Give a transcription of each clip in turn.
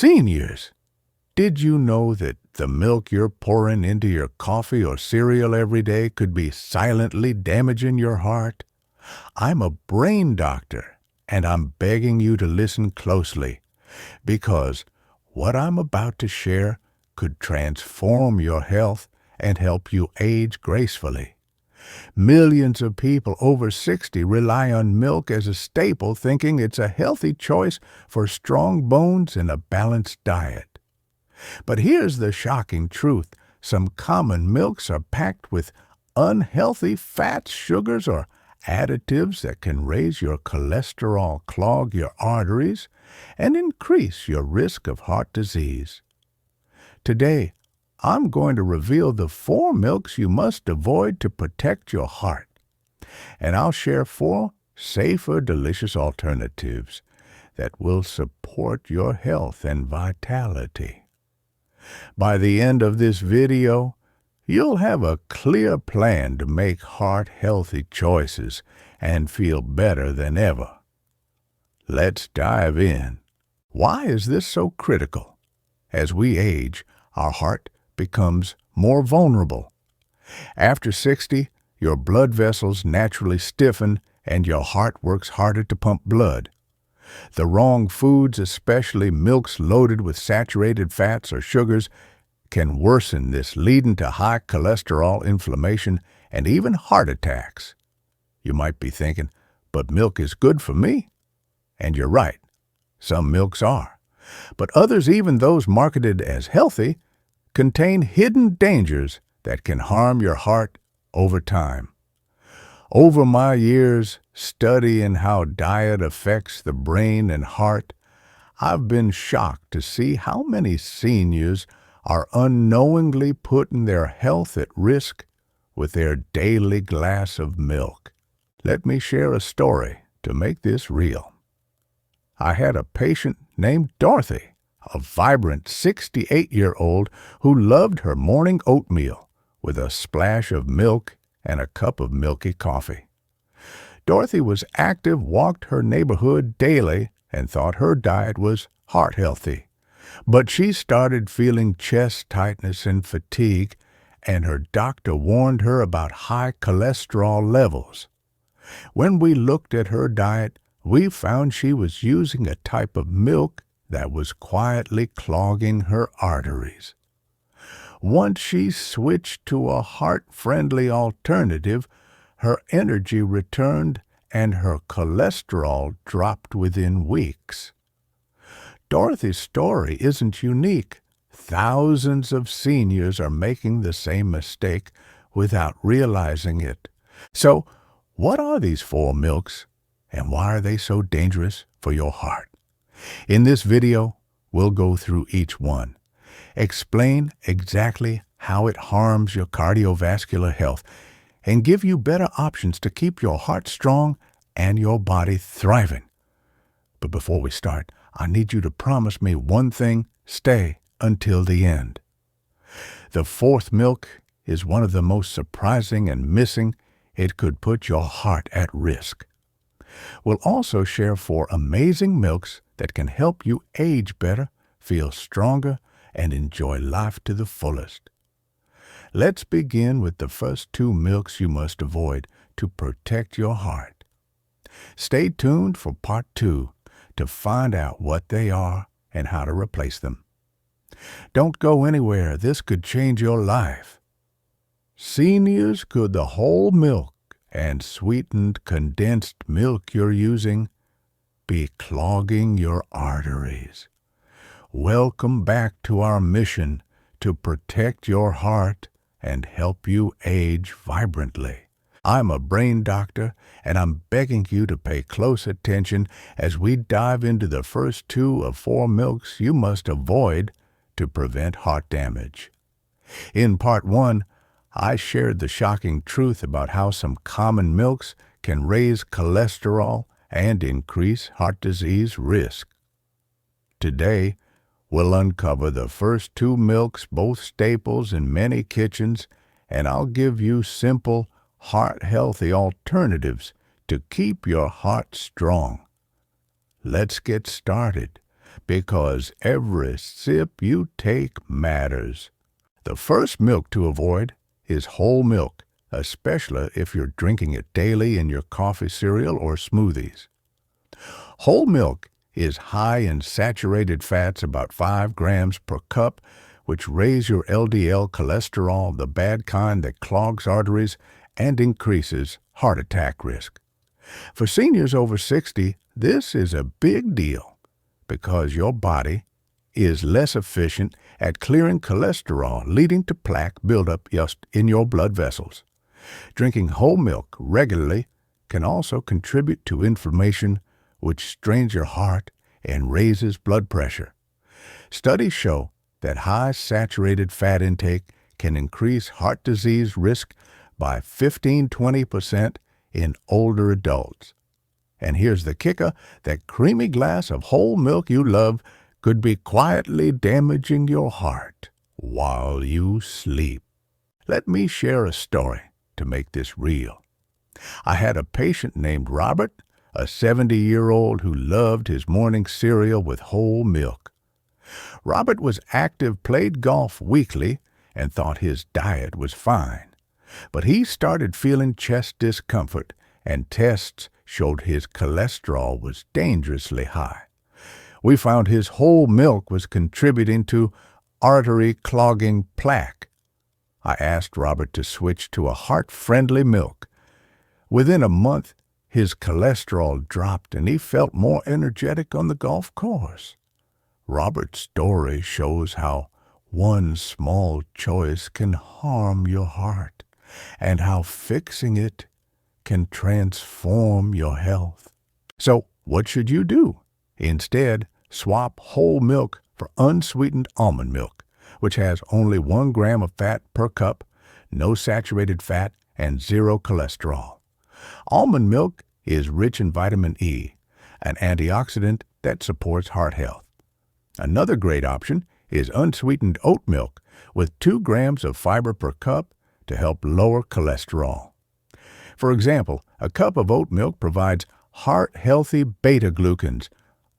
Seniors, did you know that the milk you're pouring into your coffee or cereal every day could be silently damaging your heart? I'm a brain doctor, and I'm begging you to listen closely, because what I'm about to share could transform your health and help you age gracefully. Millions of people over 60 rely on milk as a staple, thinking it's a healthy choice for strong bones and a balanced diet. But here's the shocking truth. Some common milks are packed with unhealthy fats, sugars, or additives that can raise your cholesterol, clog your arteries, and increase your risk of heart disease. Today, I'm going to reveal the 4 milks you must avoid to protect your heart. And I'll share 4 safer, delicious alternatives that will support your health and vitality. By the end of this video, you'll have a clear plan to make heart-healthy choices and feel better than ever. Let's dive in. Why is this so critical? As we age, our heart becomes more vulnerable. After 60, your blood vessels naturally stiffen and your heart works harder to pump blood. The wrong foods, especially milks loaded with saturated fats or sugars, can worsen this, leading to high cholesterol, inflammation, and even heart attacks. You might be thinking, but milk is good for me. And you're right, some milks are. But others, even those marketed as healthy, contain hidden dangers that can harm your heart over time. Over my years studying how diet affects the brain and heart, I've been shocked to see how many seniors are unknowingly putting their health at risk with their daily glass of milk. Let me share a story to make this real. I had a patient named Dorothy, a vibrant 68-year-old who loved her morning oatmeal with a splash of milk and a cup of milky coffee. Dorothy was active, walked her neighborhood daily, and thought her diet was heart healthy. But she started feeling chest tightness and fatigue, and her doctor warned her about high cholesterol levels. When we looked at her diet, we found she was using a type of milk that was quietly clogging her arteries. Once she switched to a heart-friendly alternative, her energy returned and her cholesterol dropped within weeks. Dorothy's story isn't unique. Thousands of seniors are making the same mistake without realizing it. So, what are these 4 milks, and why are they so dangerous for your heart? In this video, we'll go through each one, explain exactly how it harms your cardiovascular health, and give you better options to keep your heart strong and your body thriving. But before we start, I need you to promise me one thing: stay until the end. The 4th milk is one of the most surprising and missing. It could put your heart at risk. We'll also share 4 amazing milks that can help you age better, feel stronger, and enjoy life to the fullest. Let's begin with the first 2 milks you must avoid to protect your heart. Stay tuned for part 2 to find out what they are and how to replace them. Don't go anywhere. This could change your life. Seniors, could the whole milk and sweetened condensed milk you're using be clogging your arteries? Welcome back to our mission to protect your heart and help you age vibrantly. I'm a brain doctor, and I'm begging you to pay close attention as we dive into the first 2 of 4 milks you must avoid to prevent heart damage. In part 1, I shared the shocking truth about how some common milks can raise cholesterol and increase heart disease risk. Today, we'll uncover the first 2 milks, both staples in many kitchens, and I'll give you simple, heart-healthy alternatives to keep your heart strong. Let's get started. because every sip you take matters. The first milk to avoid is whole milk, especially if you're drinking it daily in your coffee, cereal, or smoothies. Whole milk is high in saturated fats, about 5 grams per cup, which raise your LDL cholesterol, the bad kind that clogs arteries and increases heart attack risk. For seniors over 60, this is a big deal because your body is less efficient at clearing cholesterol, leading to plaque buildup just in your blood vessels. Drinking whole milk regularly can also contribute to inflammation, which strains your heart and raises blood pressure. Studies show that high saturated fat intake can increase heart disease risk by 15-20% in older adults. And here's the kicker, that creamy glass of whole milk you love could be quietly damaging your heart while you sleep. Let me share a story to make this real. I had a patient named Robert, a 70-year-old who loved his morning cereal with whole milk. Robert was active, played golf weekly, and thought his diet was fine. But he started feeling chest discomfort, and tests showed his cholesterol was dangerously high. We found his whole milk was contributing to artery clogging plaque. I asked Robert to switch to a heart-friendly milk. Within a month, his cholesterol dropped and he felt more energetic on the golf course. Robert's story shows how one small choice can harm your heart and how fixing it can transform your health. So, what should you do? Instead, swap whole milk for unsweetened almond milk, which has only 1 gram of fat per cup, no saturated fat, and 0 cholesterol. Almond milk is rich in vitamin E, an antioxidant that supports heart health. Another great option is unsweetened oat milk with 2 grams of fiber per cup to help lower cholesterol. For example, a cup of oat milk provides heart-healthy beta-glucans,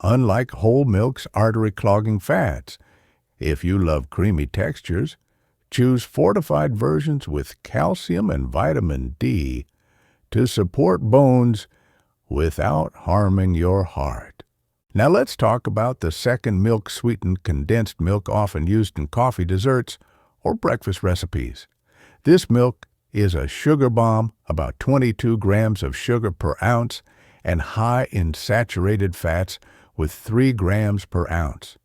unlike whole milk's artery-clogging fats. If you love creamy textures, choose fortified versions with calcium and vitamin D to support bones without harming your heart. Now let's talk about the second milk-sweetened condensed milk often used in coffee desserts or breakfast recipes. This milk is a sugar bomb, about 22 grams of sugar per ounce, and high in saturated fats with 3 grams per ounce.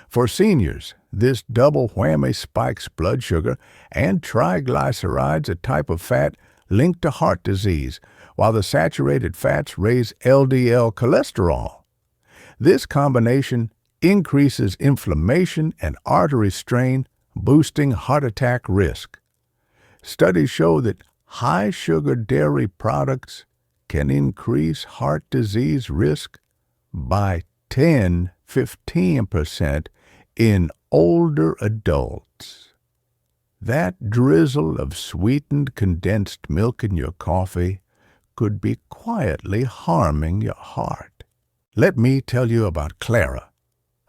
For seniors, this double whammy spikes blood sugar and triglycerides, a type of fat linked to heart disease, while the saturated fats raise LDL cholesterol. This combination increases inflammation and artery strain, boosting heart attack risk. Studies show that high-sugar dairy products can increase heart disease risk by 10-15% in older adults. That drizzle of sweetened condensed milk in your coffee could be quietly harming your heart. Let me tell you about Clara,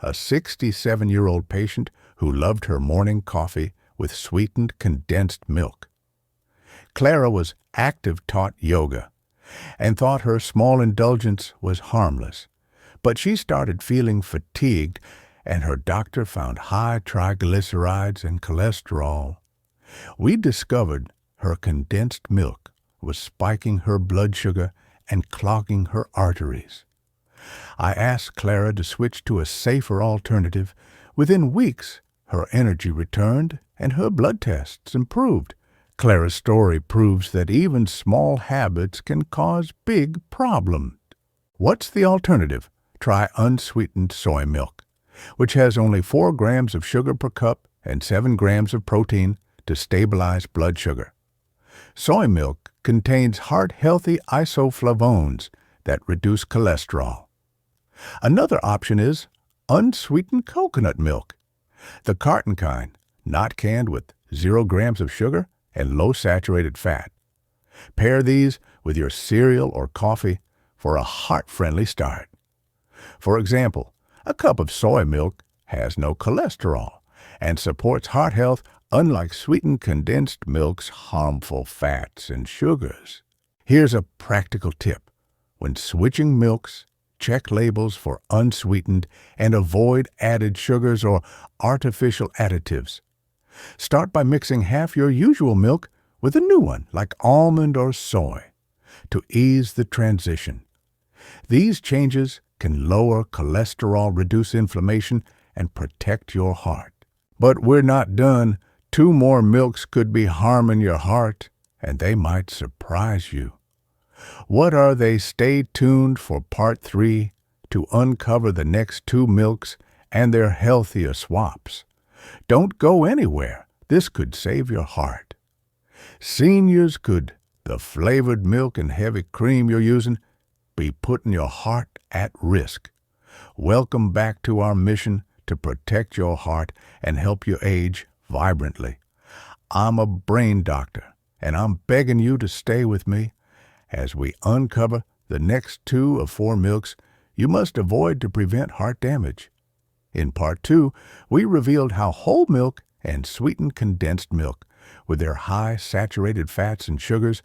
a 67-year-old patient who loved her morning coffee with sweetened condensed milk. Clara was active, taught yoga, and thought her small indulgence was harmless. But she started feeling fatigued, and her doctor found high triglycerides and cholesterol. We discovered her condensed milk was spiking her blood sugar and clogging her arteries. I asked Clara to switch to a safer alternative. Within weeks, her energy returned and her blood tests improved. Clara's story proves that even small habits can cause big problems. What's the alternative? Try unsweetened soy milk, which has only 4 grams of sugar per cup and 7 grams of protein to stabilize blood sugar. Soy milk contains heart-healthy isoflavones that reduce cholesterol. Another option is unsweetened coconut milk, the carton kind, not canned, with 0 grams of sugar and low saturated fat. Pair these with your cereal or coffee for a heart-friendly start. For example, A cup of soy milk has no cholesterol and supports heart health, unlike sweetened condensed milk's harmful fats and sugars. Here's a practical tip. When switching milks, check labels for unsweetened and avoid added sugars or artificial additives. Start by mixing half your usual milk with a new one like almond or soy to ease the transition. These changes can lower cholesterol, reduce inflammation, and protect your heart. But we're not done. 2 more milks could be harming your heart, and they might surprise you. What are they? Stay tuned for part 3 to uncover the next 2 milks and their healthier swaps. Don't go anywhere. This could save your heart. Seniors, could the flavored milk and heavy cream you're using be putting your heart at risk? Welcome back to our mission to protect your heart and help you age vibrantly. I'm a brain doctor, and I'm begging you to stay with me as we uncover the next 2 of 4 milks you must avoid to prevent heart damage. In part 2, we revealed how whole milk and sweetened condensed milk, with their high saturated fats and sugars,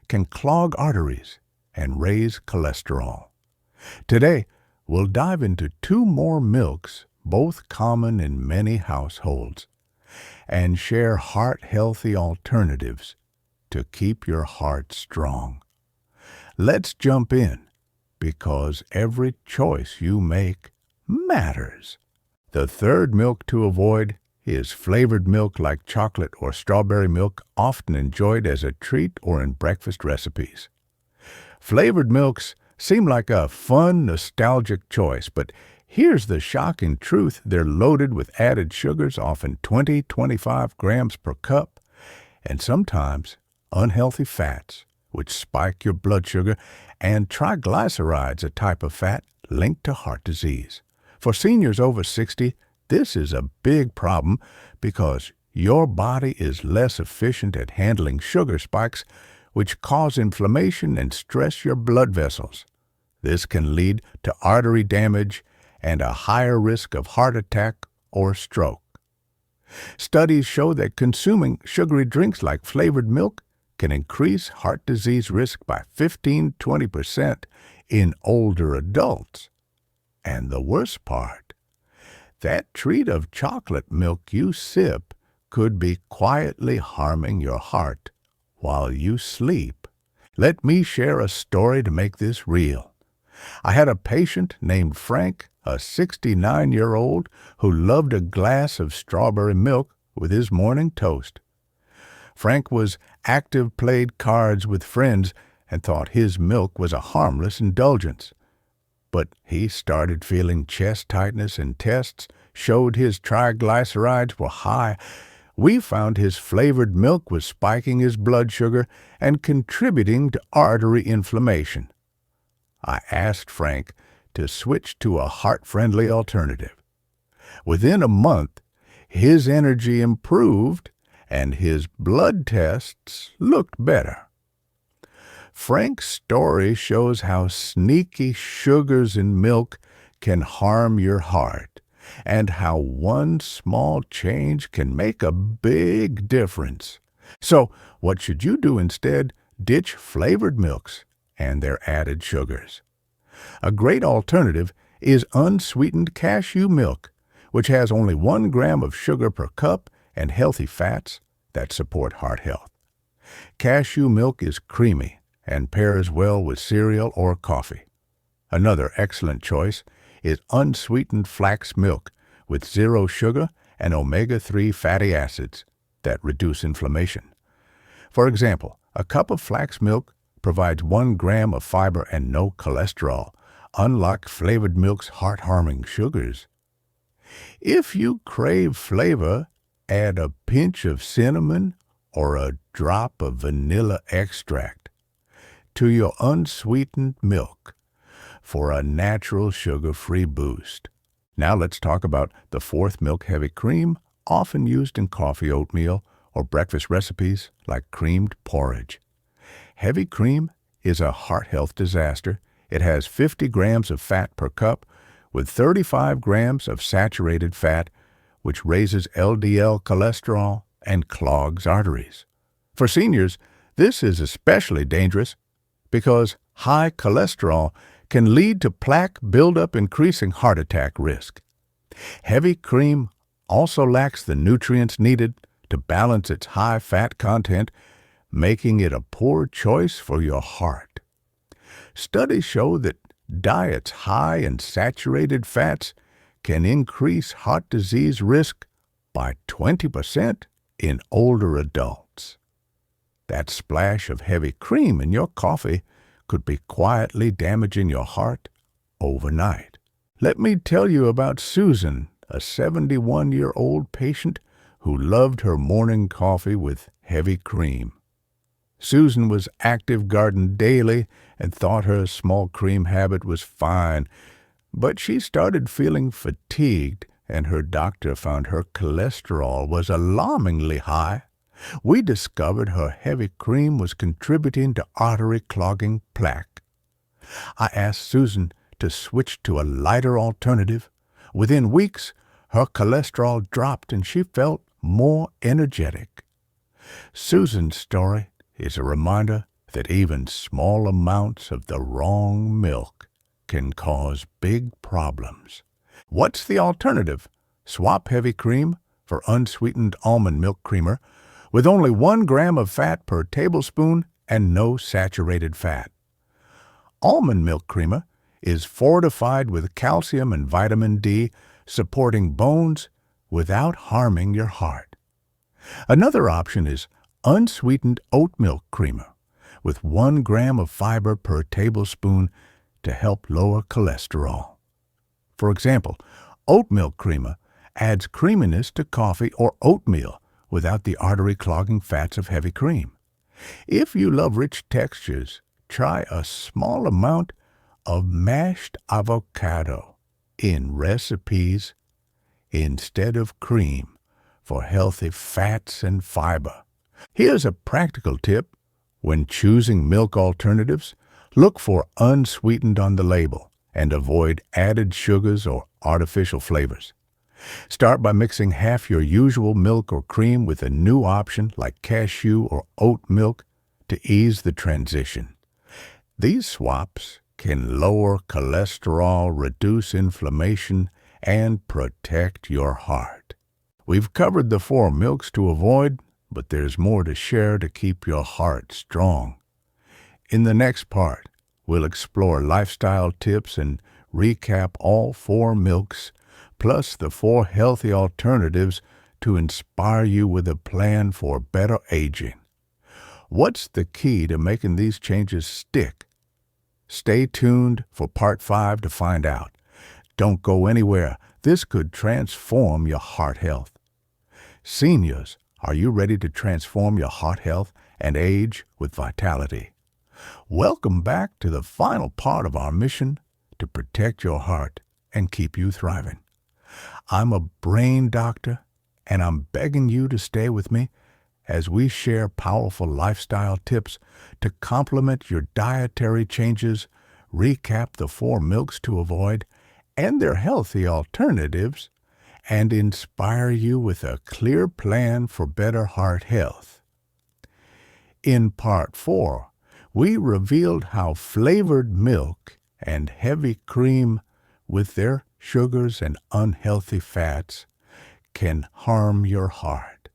can clog arteries and raise cholesterol. Today, we'll dive into 2 more milks, both common in many households, and share heart-healthy alternatives to keep your heart strong. Let's jump in, because every choice you make matters. The 3rd milk to avoid is flavored milk like chocolate or strawberry milk, often enjoyed as a treat or in breakfast recipes. Flavored milks seem like a fun, nostalgic choice, but here's the shocking truth. They're loaded with added sugars, often 20-25 grams per cup, and sometimes unhealthy fats, which spike your blood sugar, and triglycerides, a type of fat linked to heart disease. For seniors over 60, this is a big problem because your body is less efficient at handling sugar spikes, which cause inflammation and stress your blood vessels. This can lead to artery damage and a higher risk of heart attack or stroke. Studies show that consuming sugary drinks like flavored milk can increase heart disease risk by 15-20% in older adults. And the worst part, that treat of chocolate milk you sip could be quietly harming your heart while you sleep. Let me share a story to make this real. I had a patient named Frank, a 69-year-old who loved a glass of strawberry milk with his morning toast. Frank was active, played cards with friends, and thought his milk was a harmless indulgence. But he started feeling chest tightness, and tests showed his triglycerides were high. We found his flavored milk was spiking his blood sugar and contributing to artery inflammation. I asked Frank to switch to a heart-friendly alternative. Within a month, his energy improved and his blood tests looked better. Frank's story shows how sneaky sugars in milk can harm your heart, and how one small change can make a big difference. So, what should you do instead? Ditch flavored milks and their added sugars. A great alternative is unsweetened cashew milk, which has only 1 gram of sugar per cup and healthy fats that support heart health. Cashew milk is creamy and pairs well with cereal or coffee. Another excellent choice is unsweetened flax milk with 0 sugar and omega-3 fatty acids that reduce inflammation. For example, a cup of flax milk provides 1 gram of fiber and no cholesterol, unlike flavored milk's heart-harming sugars. If you crave flavor, add a pinch of cinnamon or a drop of vanilla extract to your unsweetened milk for a natural sugar-free boost. Now let's talk about the 4th milk, heavy cream, often used in coffee, oatmeal, or breakfast recipes like creamed porridge. Heavy cream is a heart health disaster. It has 50 grams of fat per cup, with 35 grams of saturated fat, which raises LDL cholesterol and clogs arteries. For seniors, this is especially dangerous because high cholesterol can lead to plaque buildup, increasing heart attack risk. Heavy cream also lacks the nutrients needed to balance its high fat content, making it a poor choice for your heart. Studies show that diets high in saturated fats can increase heart disease risk by 20% in older adults. That splash of heavy cream in your coffee could be quietly damaging your heart overnight. Let me tell you about Susan, a 71-year-old patient who loved her morning coffee with heavy cream. Susan was active garden daily and thought her small cream habit was fine, but she started feeling fatigued and her doctor found her cholesterol was alarmingly high. We discovered her heavy cream was contributing to artery-clogging plaque. I asked Susan to switch to a lighter alternative. Within weeks, her cholesterol dropped and she felt more energetic. Susan's story is a reminder that even small amounts of the wrong milk can cause big problems. What's the alternative? Swap heavy cream for unsweetened almond milk creamer with only 1 gram of fat per tablespoon and no saturated fat. Almond milk creamer is fortified with calcium and vitamin D, supporting bones without harming your heart. Another option is unsweetened oat milk creamer with 1 gram of fiber per tablespoon to help lower cholesterol. For example, oat milk creamer adds creaminess to coffee or oatmeal without the artery-clogging fats of heavy cream. If you love rich textures, try a small amount of mashed avocado in recipes instead of cream for healthy fats and fiber. Here's a practical tip. When choosing milk alternatives, look for unsweetened on the label and avoid added sugars or artificial flavors. Start by mixing half your usual milk or cream with a new option like cashew or oat milk to ease the transition. These swaps can lower cholesterol, reduce inflammation, and protect your heart. We've covered the 4 milks to avoid, but there's more to share to keep your heart strong. In the next part, we'll explore lifestyle tips and recap all 4 milks, plus the 4 healthy alternatives to inspire you with a plan for better aging. What's the key to making these changes stick? Stay tuned for Part 5 to find out. Don't go anywhere. This could transform your heart health. Seniors, are you ready to transform your heart health and age with vitality? Welcome back to the final part of our mission to protect your heart and keep you thriving. I'm a brain doctor, and I'm begging you to stay with me as we share powerful lifestyle tips to complement your dietary changes, recap the 4 milks to avoid, and their healthy alternatives, and inspire you with a clear plan for better heart health. In Part 4, we revealed how flavored milk and heavy cream with their sugars and unhealthy fats can harm your heart.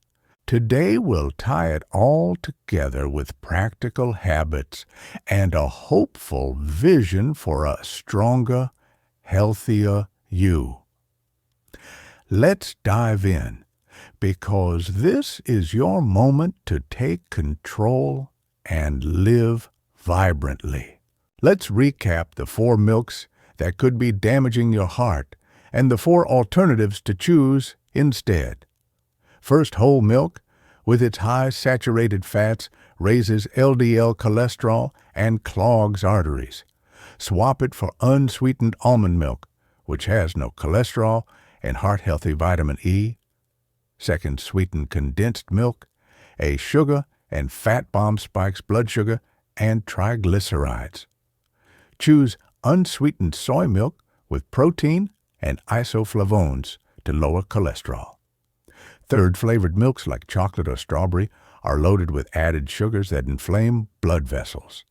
Today we'll tie it all together with practical habits and a hopeful vision for a stronger, healthier you. Let's dive in, because this is your moment to take control and live vibrantly. Let's recap the 4 milks that could be damaging your heart and the 4 alternatives to choose instead. First, whole milk, with its high saturated fats, raises LDL cholesterol and clogs arteries. Swap it for unsweetened almond milk, which has no cholesterol and heart-healthy vitamin E. Second, sweetened condensed milk, a sugar and fat bomb spikes blood sugar and triglycerides. Choose unsweetened soy milk, with protein and isoflavones to lower cholesterol. Third, flavored milks like chocolate or strawberry are loaded with added sugars that inflame blood vessels.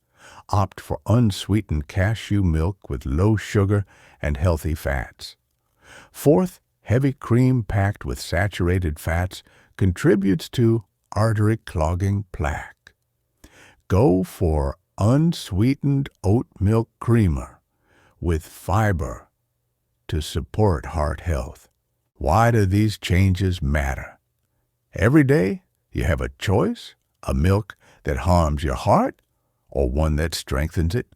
Opt for unsweetened cashew milk with low sugar and healthy fats. Fourth, heavy cream packed with saturated fats contributes to artery clogging plaque. Go for unsweetened oat milk creamer with fiber to support heart health. Why do these changes matter? Every day, you have a choice, a milk that harms your heart or one that strengthens it.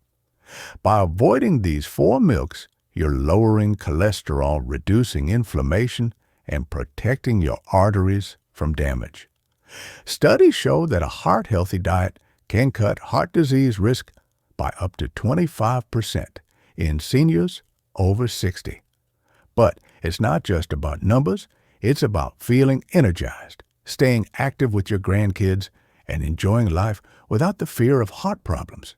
By avoiding these 4 milks, you're lowering cholesterol, reducing inflammation, and protecting your arteries from damage. Studies show that a heart-healthy diet can cut heart disease risk by up to 25% in seniors over 60. But it's not just about numbers, it's about feeling energized, staying active with your grandkids, and enjoying life without the fear of heart problems.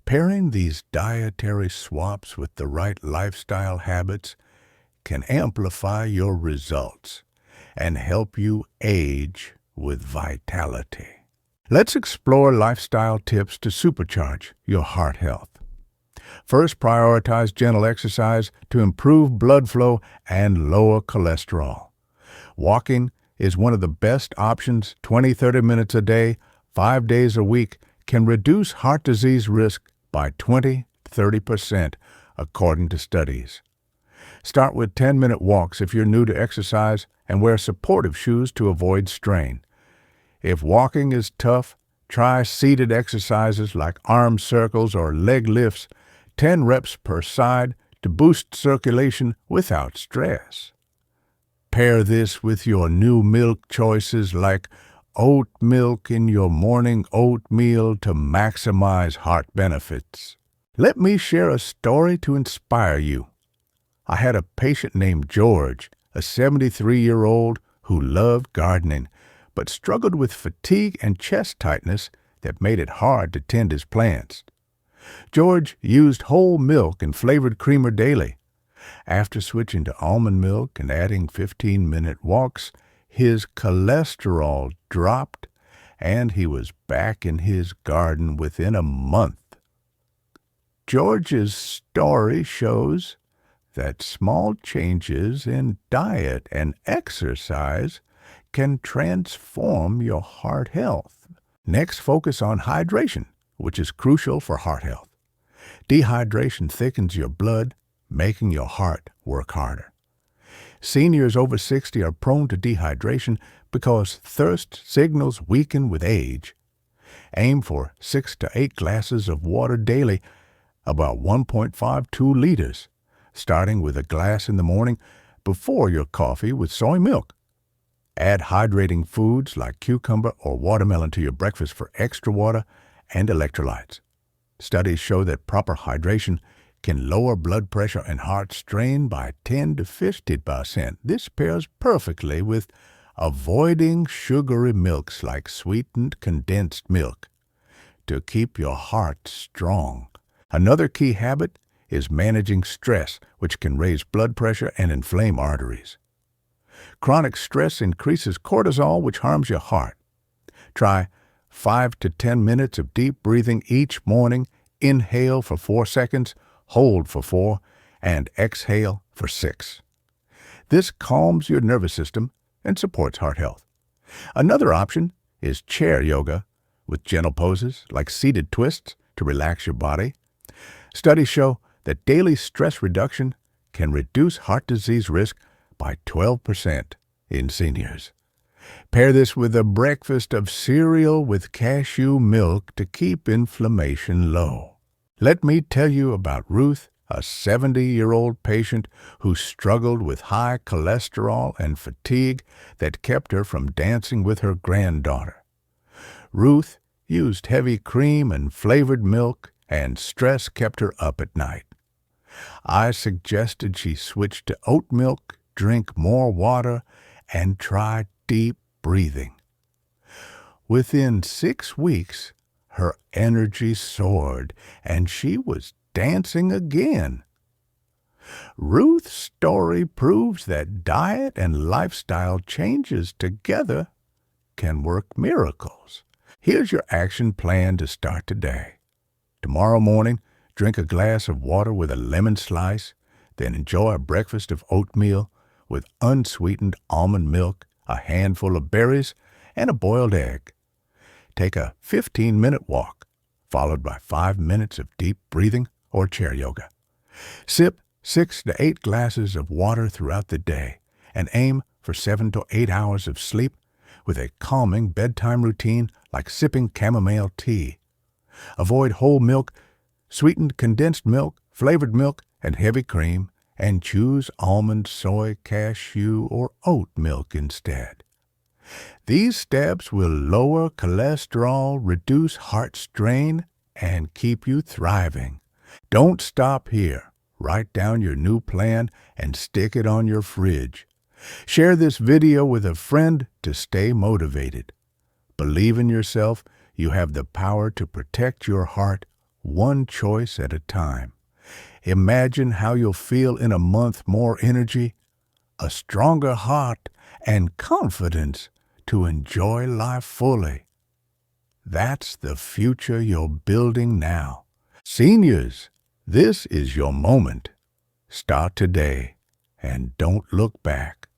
Pairing these dietary swaps with the right lifestyle habits can amplify your results and help you age with vitality. Let's explore lifestyle tips to supercharge your heart health. First, prioritize gentle exercise to improve blood flow and lower cholesterol. Walking is one of the best options. 20-30 minutes a day, 5 days a week can reduce heart disease risk by 20-30%, according to studies. Start with 10-minute walks if you're new to exercise and wear supportive shoes to avoid strain. If walking is tough, try seated exercises like arm circles or leg lifts, 10 reps per side to boost circulation without stress. Pair this with your new milk choices like oat milk in your morning oatmeal to maximize heart benefits. Let me share a story to inspire you. I had a patient named George, a 73-year-old who loved gardening, but struggled with fatigue and chest tightness that made it hard to tend his plants. George used whole milk and flavored creamer daily. After switching to almond milk and adding 15-minute walks, his cholesterol dropped and he was back in his garden within a month. George's story shows that small changes in diet and exercise can transform your heart health. Next, focus on hydration, which is crucial for heart health. Dehydration thickens your blood, making your heart work harder. Seniors over 60 are prone to dehydration because thirst signals weaken with age. Aim for 6 to 8 glasses of water daily, about 1.52 liters, starting with a glass in the morning before your coffee with soy milk. Add hydrating foods like cucumber or watermelon to your breakfast for extra water and electrolytes. Studies show that proper hydration can lower blood pressure and heart strain by 10 to 50%. This pairs perfectly with avoiding sugary milks like sweetened condensed milk to keep your heart strong. Another key habit is managing stress, which can raise blood pressure and inflame arteries. Chronic stress increases cortisol, which harms your heart. Try 5 to 10 minutes of deep breathing each morning. Inhale for 4 seconds, hold for 4, and exhale for 6. This calms your nervous system and supports heart health. Another option is chair yoga with gentle poses like seated twists to relax your body. Studies show that daily stress reduction can reduce heart disease risk by 12% in seniors. Pair this with a breakfast of cereal with cashew milk to keep inflammation low. Let me tell you about Ruth, a 70-year-old patient who struggled with high cholesterol and fatigue that kept her from dancing with her granddaughter. Ruth used heavy cream and flavored milk, and stress kept her up at night. I suggested she switch to oat milk, drink more water, and try deep breathing. Within 6 weeks, her energy soared, and she was dancing again. Ruth's story proves that diet and lifestyle changes together can work miracles. Here's your action plan to start today. Tomorrow morning, drink a glass of water with a lemon slice, then enjoy a breakfast of oatmeal with unsweetened almond milk, a handful of berries, and a boiled egg. Take a 15-minute walk, followed by 5 minutes of deep breathing or chair yoga. Sip 6 to 8 glasses of water throughout the day and aim for 7 to 8 hours of sleep with a calming bedtime routine like sipping chamomile tea. Avoid whole milk, sweetened condensed milk, flavored milk, and heavy cream, and choose almond, soy, cashew, or oat milk instead. These steps will lower cholesterol, reduce heart strain, and keep you thriving. Don't stop here. Write down your new plan and stick it on your fridge. Share this video with a friend to stay motivated. Believe in yourself. You have the power to protect your heart one choice at a time. Imagine how you'll feel in a month: more energy, a stronger heart, and confidence to enjoy life fully. That's the future you're building now. Seniors, this is your moment. Start today and don't look back.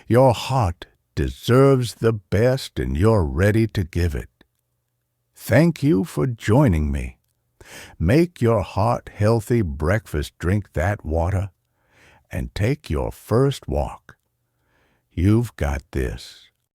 Your heart deserves the best and you're ready to give it. Thank you for joining me. Make your heart healthy breakfast, drink that water, and take your first walk. You've got this.